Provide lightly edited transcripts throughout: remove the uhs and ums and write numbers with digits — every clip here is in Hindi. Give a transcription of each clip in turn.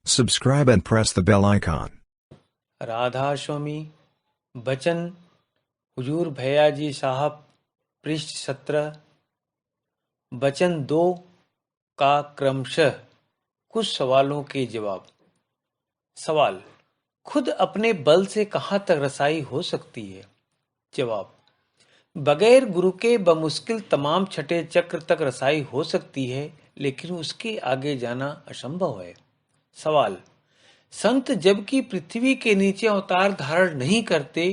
Subscribe and press the bell icon. Radha स्वामी बचन हुजूर भैयाजी साहब पृष्ठ 17 बचन 2 का क्रमशः कुछ सवालों के जवाब। सवाल: खुद अपने बल से कहाँ तक रसाई हो सकती है? जवाब: बगैर गुरु के बमुश्किल तमाम छठे चक्र तक रसाई हो सकती है, लेकिन उसके आगे जाना असंभव है। सवाल: संत जबकि पृथ्वी के नीचे अवतार धारण नहीं करते,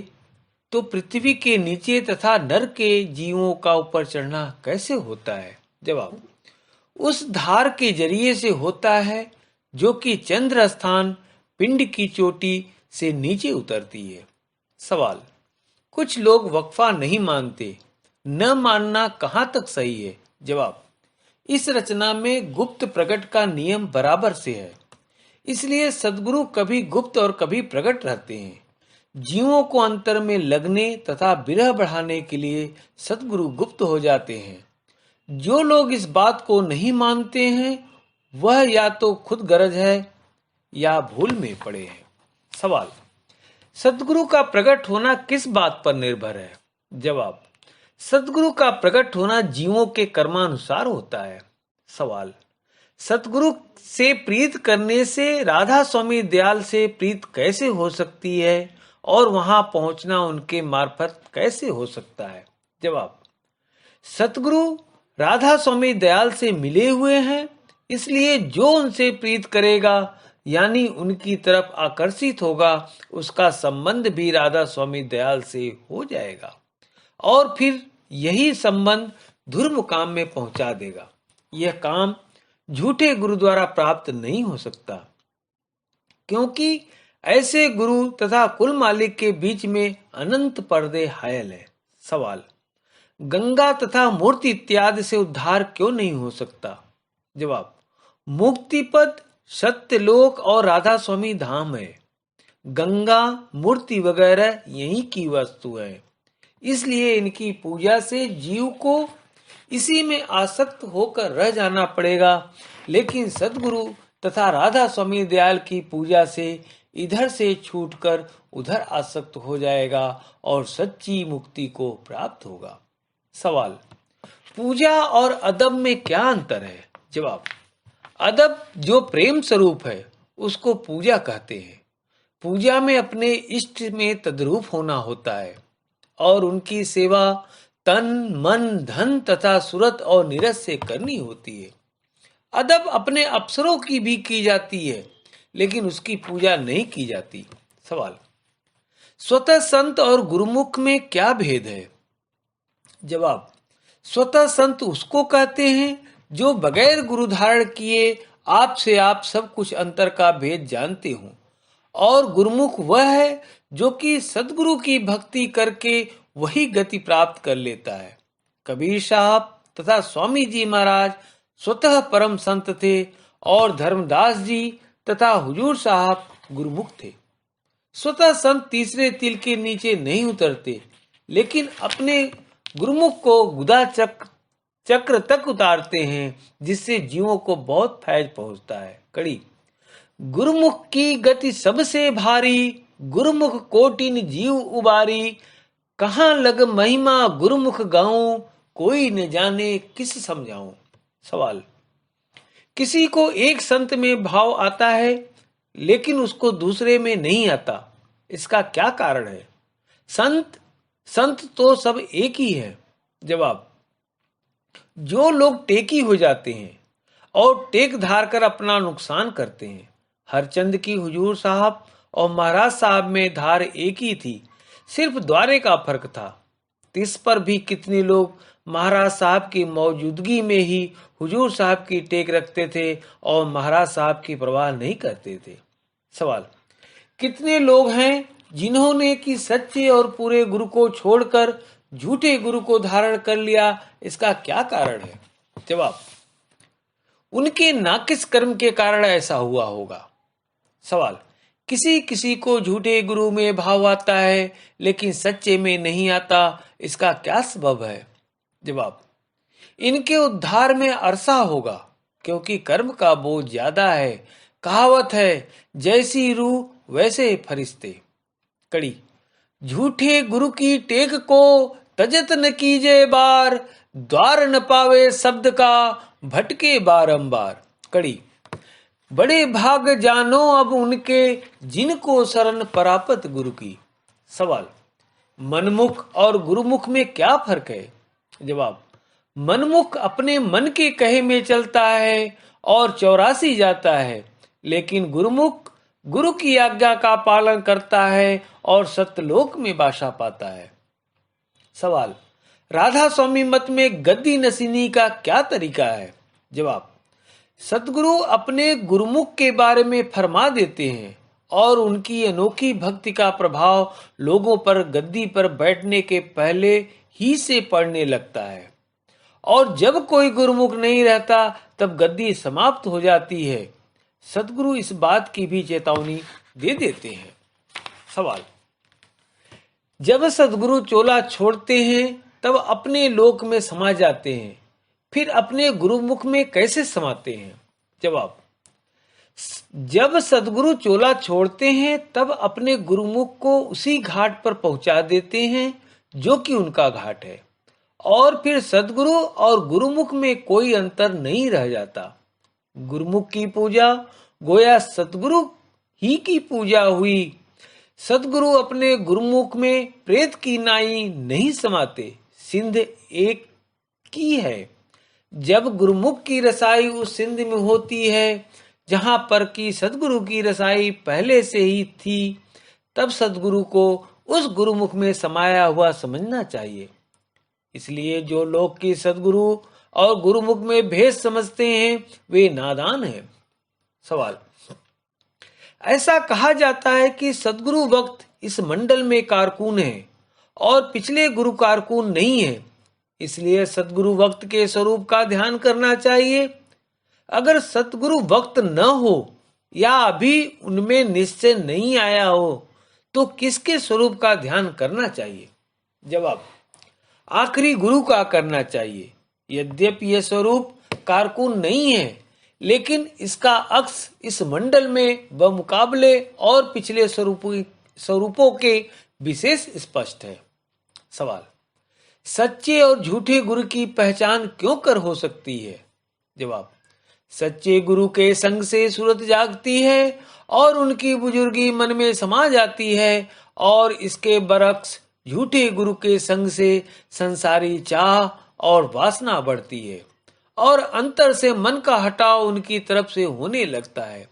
तो पृथ्वी के नीचे तथा नर के जीवों का ऊपर चढ़ना कैसे होता है? जवाब: उस धार के जरिए से होता है जो कि चंद्र स्थान पिंड की चोटी से नीचे उतरती है। सवाल: कुछ लोग वक्फा नहीं मानते, न मानना कहाँ तक सही है? जवाब: इस रचना में गुप्त प्रकट का नियम बराबर से है, इसलिए सद्गुरु कभी गुप्त और कभी प्रकट रहते हैं। जीवों को अंतर में लगने तथा विरह बढ़ाने के लिए सद्गुरु गुप्त हो जाते हैं। जो लोग इस बात को नहीं मानते हैं, वह या तो खुद गरज है या भूल में पड़े हैं। सवाल: सद्गुरु का प्रकट होना किस बात पर निर्भर है? जवाब: सद्गुरु का प्रकट होना जीवों के कर्मानुसार होता है। सवाल: सतगुरु से प्रीत करने से राधा स्वामी दयाल से प्रीत कैसे हो सकती है और वहां पहुंचना उनके मार्फत कैसे हो सकता है? जवाब: सतगुरु राधा स्वामी दयाल से मिले हुए हैं, इसलिए जो उनसे प्रीत करेगा यानी उनकी तरफ आकर्षित होगा, उसका संबंध भी राधा स्वामी दयाल से हो जाएगा और फिर यही संबंध धुर मुकाम में पहुंचा देगा। यह काम झूठे गुरु द्वारा प्राप्त नहीं हो सकता, क्योंकि ऐसे गुरु तथा कुल मालिक के बीच में अनंत पर्दे हायल है। सवाल: गंगा तथा मूर्ति इत्यादि से उद्धार क्यों नहीं हो सकता? जवाब: मुक्ति पद, सत्यलोक और राधा स्वामी धाम है। गंगा, मूर्ति वगैरह यहीं की वस्तु है, इसलिए इनकी पूजा से जीव को इसी में आसक्त होकर रह जाना पड़ेगा। लेकिन सद्गुरु तथा राधा स्वामी दयाल की पूजा से इधर से छूटकर उधर आसक्त हो जाएगा और सच्ची मुक्ति को प्राप्त होगा। सवाल: पूजा और अदब में क्या अंतर है? जवाब: अदब जो प्रेम स्वरूप है, उसको पूजा कहते हैं। पूजा में अपने इष्ट में तद्रूप होना होता है और उनकी सेवा तन, मन, धन तथा सुरत और नीरस से करनी होती है। अदब अपने अप्सरों की भी की जाती है, लेकिन उसकी पूजा नहीं की जाती। सवाल: स्वतः संत और गुरुमुख में क्या भेद है? जवाब: स्वतः संत उसको कहते हैं जो बगैर गुरु धारण किए आप से आप सब कुछ अंतर का भेद जानते हो, और गुरुमुख वह है जो कि सद्गुरु की भक्ति करके वही गति प्राप्त कर लेता है। कबीर साहब तथा स्वामी जी महाराज स्वतः परम संत थे और धर्मदास जी तथा हुजूर साहब गुरुमुख थे। स्वतः संत तीसरे तिल के नीचे नहीं उतरते, लेकिन अपने गुरुमुख को गुदा चक्र तक उतारते हैं, जिससे जीवों को बहुत फैज पहुंचता है। कड़ी: गुरुमुख की गति सबसे भारी, गुरुमुख कोटिन जीव उबारी। कहाँ लग महिमा गुरुमुख गाऊं, कोई न जाने किस समझाऊं। सवाल: किसी को एक संत में भाव आता है, लेकिन उसको दूसरे में नहीं आता, इसका क्या कारण है? संत संत तो सब एक ही है। जवाब: जो लोग टेकी हो जाते हैं और टेक धार कर अपना नुकसान करते हैं। हरचंद की हुजूर साहब और महाराज साहब में धार एक ही थी, सिर्फ द्वारे का फर्क था। इस पर भी कितने लोग महाराज साहब की मौजूदगी में ही हुजूर साहब की टेक रखते थे और महाराज साहब की परवाह नहीं करते थे। सवाल: कितने लोग हैं जिन्होंने कि सच्चे और पूरे गुरु को छोड़कर झूठे गुरु को धारण कर लिया, इसका क्या कारण है? जवाब: उनके नाकिस कर्म के कारण ऐसा हुआ होगा। सवाल: किसी किसी को झूठे गुरु में भाव आता है, लेकिन सच्चे में नहीं आता, इसका क्या सबब है? जवाब: इनके उद्धार में अरसा होगा, क्योंकि कर्म का बोझ ज्यादा है। कहावत है, जैसी रूह वैसे फरिश्ते। कड़ी, झूठे गुरु की टेक को तजत न कीजे बार, द्वार न पावे शब्द का भटके बारंबार। कड़ी, बड़े भाग जानो अब उनके जिनको शरण परापत गुरु की। सवाल, मनमुख और गुरुमुख में क्या फर्क है? जवाब, मनमुख अपने मन के कहे में चलता है और 84 जाता है, लेकिन गुरुमुख गुरु की आज्ञा का पालन करता है और सत्यलोक में बासा पाता है। सवाल, राधा स्वामी मत में गद्दी नसीनी का क्या तरीका है? जवाब, सतगुरु अपने गुरुमुख के बारे में फरमा देते हैं और उनकी अनोखी भक्ति का प्रभाव लोगों पर गद्दी पर बैठने के पहले ही से पड़ने लगता है, और जब कोई गुरुमुख नहीं रहता तब गद्दी समाप्त हो जाती है। सतगुरु इस बात की भी चेतावनी दे देते हैं। सवाल, जब सतगुरु चोला छोड़ते हैं तब अपने लोक में समा जाते हैं, फिर अपने गुरुमुख में कैसे समाते हैं? जवाब, जब सतगुरु चोला छोड़ते हैं तब अपने गुरुमुख को उसी घाट पर पहुंचा देते हैं जो कि उनका घाट है, और फिर सतगुरु और गुरुमुख में कोई अंतर नहीं रह जाता। गुरुमुख की पूजा गोया सतगुरु ही की पूजा हुई। सतगुरु अपने गुरुमुख में प्रेत की नाई नहीं समाते, सिंध एक की है। जब गुरुमुख की रसाई उस सिंध में होती है जहां पर की सतगुरु की रसाई पहले से ही थी, तब सतगुरु को उस गुरुमुख में समाया हुआ समझना चाहिए। इसलिए जो लोग की सतगुरु और गुरुमुख में भेद समझते हैं वे नादान हैं। सवाल, ऐसा कहा जाता है कि सतगुरु वक्त इस मंडल में कारकुन है और पिछले गुरु कारकुन नहीं है, इसलिए सतगुरु वक्त के स्वरूप का ध्यान करना चाहिए। अगर सतगुरु वक्त न हो या अभी उनमें निश्चय नहीं आया हो तो किसके स्वरूप का ध्यान करना चाहिए? जवाब, आखिरी गुरु का करना चाहिए। यद्यपि यह स्वरूप कारकुन नहीं है, लेकिन इसका अक्स इस मंडल में बमुकाबले और पिछले स्वरूपों के विशेष स्पष्ट है। सवाल, सच्चे और झूठे गुरु की पहचान क्यों कर हो सकती है? जवाब, सच्चे गुरु के संग से सूरत जागती है और उनकी बुजुर्गी मन में समा जाती है, और इसके बरक्स झूठे गुरु के संग से संसारी चाह और वासना बढ़ती है और अंतर से मन का हटाव उनकी तरफ से होने लगता है।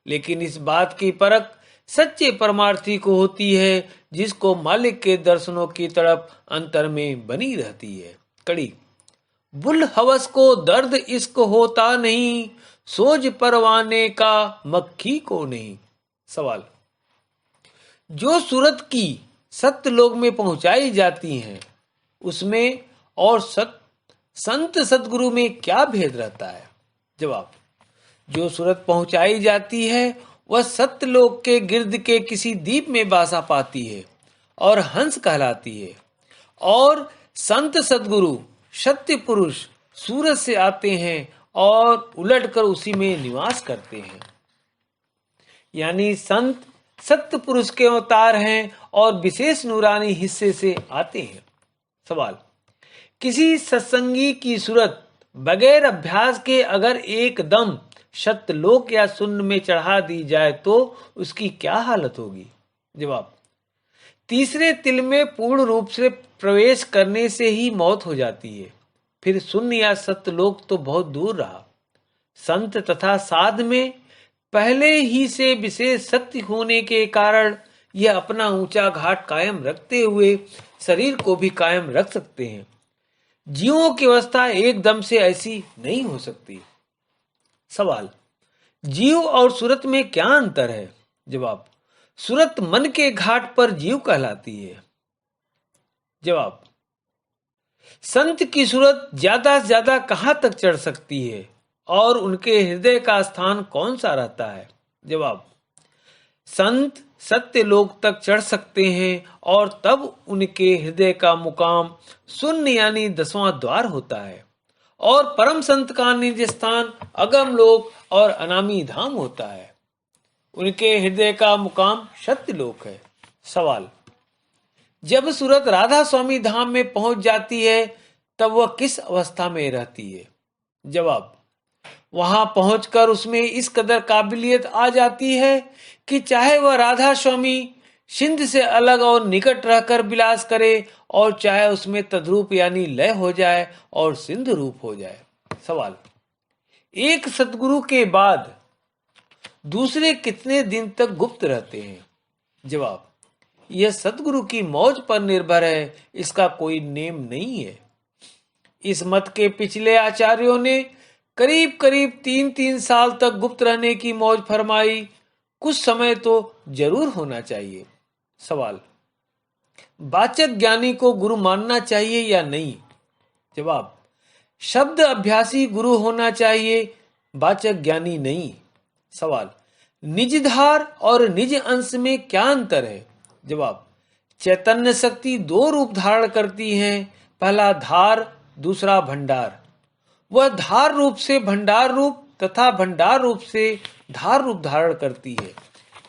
लेकिन इस बात की परख सच्चे परमार्थी को होती है जिसको मालिक के दर्शनों की तरफ अंतर में बनी रहती है। कड़ी, बुल हवस को दर्द इश्क होता नहीं, सोज परवाने का मक्खी को नहीं। सवाल, जो सूरत की सत्य लोग में पहुंचाई जाती हैं उसमें और संत सतगुरु में क्या भेद रहता है? जवाब, जो सूरत पहुंचाई जाती है वह सत्य लोक के गिर्द के किसी द्वीप में बासा पाती है और हंस कहलाती है, और संत सतगुरु सत्य पुरुष सूरज से आते हैं और उलटकर उसी में निवास करते हैं। यानी संत सत्य पुरुष के अवतार हैं और विशेष नूरानी हिस्से से आते हैं। सवाल, किसी सत्संगी की सूरत बगैर अभ्यास के अगर एकदम सत्यलोक या शून्य में चढ़ा दी जाए तो उसकी क्या हालत होगी? जवाब, तीसरे तिल में पूर्ण रूप से प्रवेश करने से ही मौत हो जाती है, फिर शून्य या सत्यलोक तो बहुत दूर रहा। संत तथा साध में पहले ही से विशेष शक्ति होने के कारण यह अपना ऊंचा घाट कायम रखते हुए शरीर को भी कायम रख सकते हैं। जीवों की अवस्था एकदम से ऐसी नहीं हो सकती। सवाल, जीव और सूरत में क्या अंतर है? जवाब, सूरत मन के घाट पर जीव कहलाती है। जवाब, संत की सूरत ज्यादा से ज्यादा कहां तक चढ़ सकती है और उनके हृदय का स्थान कौन सा रहता है? जवाब, संत सत्य लोक तक चढ़ सकते हैं और तब उनके हृदय का मुकाम शून्य यानी 10वां द्वार होता है, और परम संत का निज स्थान अगम लोक और अनामी धाम होता है। उनके हृदय का मुकाम सत्य लोक है। सवाल: जब सूरत राधा स्वामी धाम में पहुंच जाती है तब वह किस अवस्था में रहती है? जवाब: वहां पहुंचकर उसमें इस कदर काबिलियत आ जाती है कि चाहे वह राधा स्वामी सिंध से अलग और निकट रहकर विलास करे और चाहे उसमें तद्रूप यानी लय हो जाए और सिंध रूप हो जाए। सवाल: एक सतगुरु के बाद दूसरे कितने दिन तक गुप्त रहते हैं? जवाब: यह सतगुरु की मौज पर निर्भर है, इसका कोई नेम नहीं है। इस मत के पिछले आचार्यों ने करीब करीब 3-3 साल तक गुप्त रहने की मौज फरमाई। कुछ समय तो जरूर होना चाहिए। सवाल: वाचक ज्ञानी को गुरु मानना चाहिए या नहीं? जवाब: शब्द अभ्यासी गुरु होना चाहिए, वाचक ज्ञानी नहीं। सवाल: निज धार और निज अंश में क्या अंतर है? जवाब: चैतन्य शक्ति 2 रूप धारण करती है, पहला धार, दूसरा भंडार। वह धार रूप से भंडार रूप तथा भंडार रूप से धार रूप धारण करती है।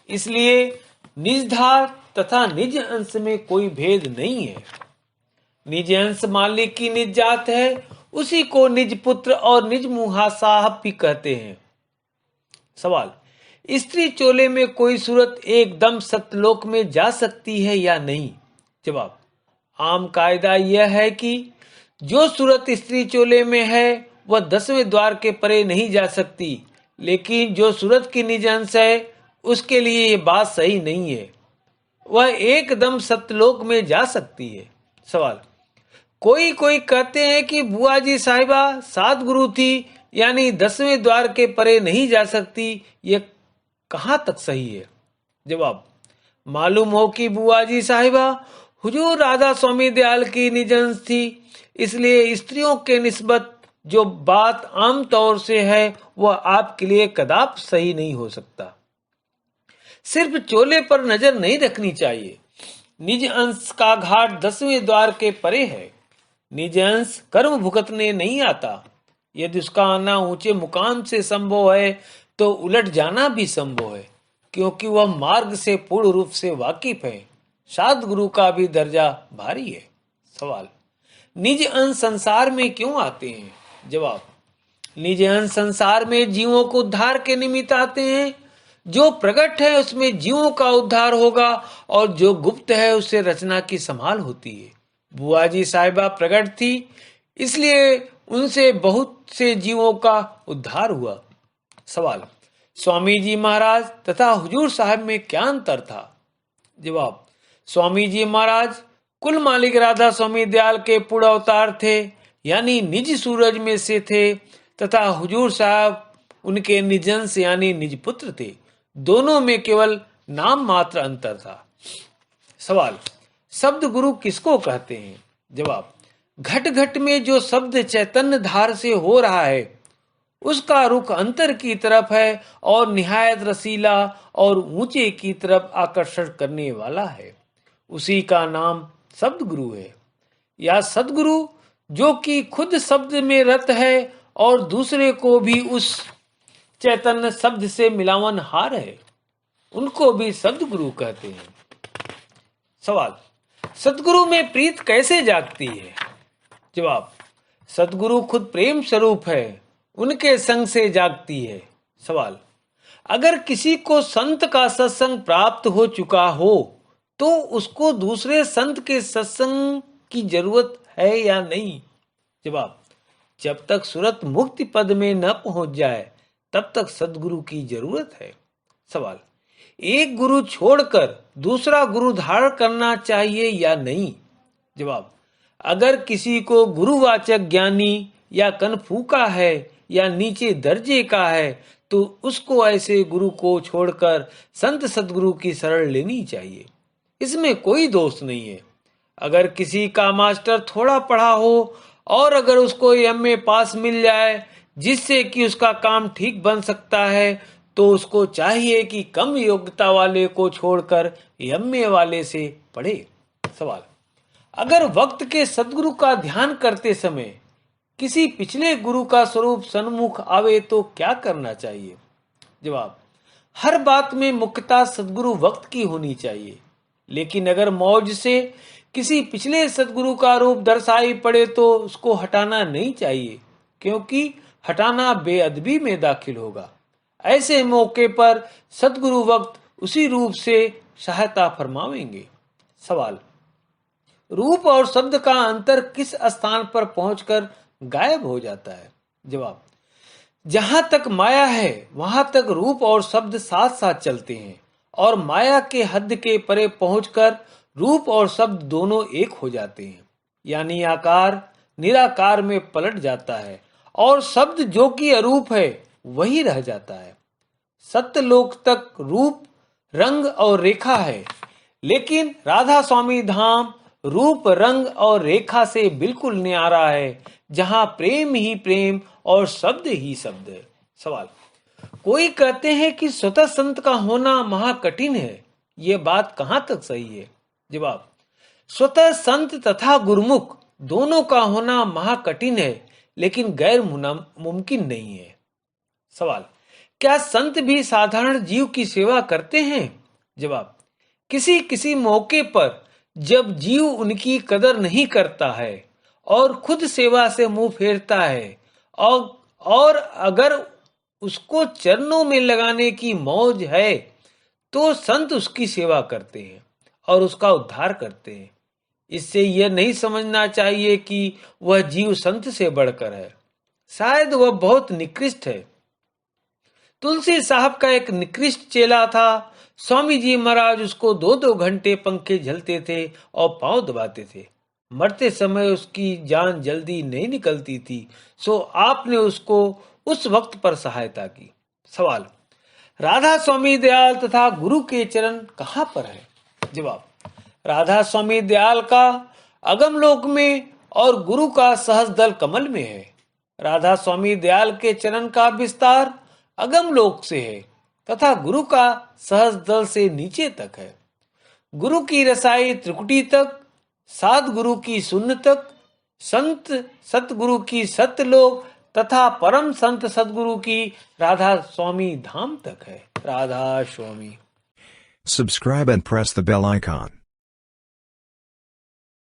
इसलिए निज धार तथा निज अंश में कोई भेद नहीं है। निज अंश मालिक की निज जात है, उसी को निज पुत्र और निज मुहा साहब भी कहते हैं। सवाल: स्त्री चोले में कोई सूरत एकदम सतलोक में जा सकती है या नहीं? जवाब: आम कायदा यह है कि जो सूरत स्त्री चोले में है वह 10वें द्वार के परे नहीं जा सकती, लेकिन जो सूरत की निज अंश है उसके लिए ये बात सही नहीं है, वह एकदम सतलोक में जा सकती है। सवाल: कोई कहते हैं कि बुआ जी साहिबा 7 गुरु थी, यानी 10वें द्वार के परे नहीं जा सकती, ये कहां तक सही है? जवाब: मालूम हो कि बुआ जी साहिबा हुजूर राधा स्वामी दयाल की निज अंश थी, इसलिए स्त्रियों के निस्बत जो बात आम तौर से है वह आपके लिए कदाप सही नहीं हो सकता। सिर्फ चोले पर नजर नहीं रखनी चाहिए। निज अंश का घाट 10वें द्वार के परे है। निज अंश कर्म भुगतने नहीं आता। यदि उसका आना ऊंचे मुकाम से संभव है तो उलट जाना भी संभव है, क्योंकि वह मार्ग से पूर्ण रूप से वाकिफ है। सात गुरु का भी दर्जा भारी है। सवाल: निज अंश संसार में क्यों आते हैं? जवाब: निज अंश संसार में जीवों को उद्धार के निमित्त आते हैं। जो प्रकट है उसमें जीवों का उद्धार होगा और जो गुप्त है उससे रचना की संभाल होती है। बुआ जी साहिबा प्रकट थी, इसलिए उनसे बहुत से जीवों का उद्धार हुआ। सवाल: स्वामी जी महाराज तथा हुजूर साहब में क्या अंतर था? जवाब: स्वामी जी महाराज कुल मालिक राधा स्वामी दयाल के पूर्ण अवतार थे, यानी निज सूरज में से थे, तथा हुजूर साहब उनके निज अंश यानी निज पुत्र थे। दोनों में केवल नाम मात्र अंतर था। सवाल: शब्द गुरु किसको कहते हैं? जवाब: घट घट में जो शब्द चैतन्य धार से हो रहा है उसका रुख अंतर की तरफ है और निहायत रसीला और ऊंचे की तरफ आकर्षण करने वाला है। उसी का नाम शब्द गुरु है या सदगुरु, जो कि खुद शब्द में रत है और दूसरे को भी उस चैतन्य शब्द से मिलावन हार है, उनको भी सदगुरु कहते हैं। सवाल: सदगुरु में प्रीत कैसे जागती है? जवाब: सदगुरु खुद प्रेम स्वरूप है, उनके संग से जागती है। सवाल: अगर किसी को संत का सत्संग प्राप्त हो चुका हो तो उसको दूसरे संत के सत्संग की जरूरत है या नहीं? जवाब: जब तक सूरत मुक्ति पद में न पहुंच जाए तब तक सदगुरु की जरूरत है। सवाल: एक गुरु छोड़कर दूसरा गुरु धारण करना चाहिए या नहीं? जवाब: अगर किसी को गुरुवाचक ज्ञानी या कनफूका है या नीचे दर्जे का है तो उसको ऐसे गुरु को छोड़कर संत सदगुरु की शरण लेनी चाहिए। इसमें कोई दोष नहीं है। अगर किसी का मास्टर थोड़ा पढ़ा हो और अगर उसको एमए पास मिल जाए जिससे कि उसका काम ठीक बन सकता है तो उसको चाहिए कि कम योग्यता वाले को छोड़कर एमए वाले से पढ़े। सवाल: अगर वक्त के सदगुरु का ध्यान करते समय किसी पिछले गुरु का स्वरूप सन्मुख आवे तो क्या करना चाहिए? जवाब: हर बात में मुख्यतः सद्गुरु वक्त की होनी चाहिए, लेकिन अगर मौज से किसी पिछले सद्गुरु का रूप दर्शाई पड़े तो उसको हटाना नहीं चाहिए, क्योंकि हटाना बेअदबी में दाखिल होगा। ऐसे मौके पर सद्गुरु वक्त उसी रूप से सहायता फरमावेंगे। सवाल: रूप और शब्द का अंतर किस स्थान पर पहुंचकर गायब हो जाता है? जवाब: जहां तक माया है वहां तक रूप और शब्द साथ साथ चलते हैं, और माया के हद के परे पहुंचकर रूप और शब्द दोनों एक हो जाते हैं, यानी आकार निराकार में पलट जाता है और शब्द जो कि अरूप है वही रह जाता है। सत्यलोक तक रूप रंग और रेखा है, लेकिन राधा स्वामी धाम रूप रंग और रेखा से बिल्कुल न्यारा है, जहां प्रेम ही प्रेम और शब्द ही शब्द है। सवाल: कोई कहते हैं कि स्वतः संत का होना महाकठिन है, ये बात कहां तक सही है? जवाब: स्वतः संत तथा गुरुमुख दोनों का होना महाकठिन है, लेकिन गैर मुमकिन नहीं है। सवाल: क्या संत भी साधारण जीव की सेवा करते हैं? जवाब: किसी किसी मौके पर जब जीव उनकी कदर नहीं करता है और खुद सेवा से मुंह फेरता है, और अगर उसको चरणों में लगाने की मौज है तो संत उसकी सेवा करते हैं और उसका उद्धार करते हैं। इससे यह नहीं समझना चाहिए कि वह जीव संत से बढ़कर है, शायद वह बहुत निकृष्ट है। तुलसी साहब का एक निकृष्ट चेला था। स्वामी जी महाराज उसको 2-2 घंटे पंखे झलते थे और पांव दबाते थे। मरते समय उसकी जान जल्दी नहीं निकलती थी, सो आपने उसको उस वक्त पर सहायता की। सवाल: राधा स्वामी दयाल तथा गुरु के चरण कहां पर है? जवाब: राधा स्वामी दयाल का अगमलोक में और गुरु का सहज दल कमल में है। राधा स्वामी दयाल के चरण का विस्तार अगमलोक से है तथा गुरु का सहज दल से नीचे तक है। गुरु की रसाई त्रिकुटी तक, साध गुरु की शून्य तक, संत सतगुरु की सत्यलोक तथा परम संत सदगुरु की राधा स्वामी धाम तक है। राधा स्वामी। Subscribe and press the bell icon.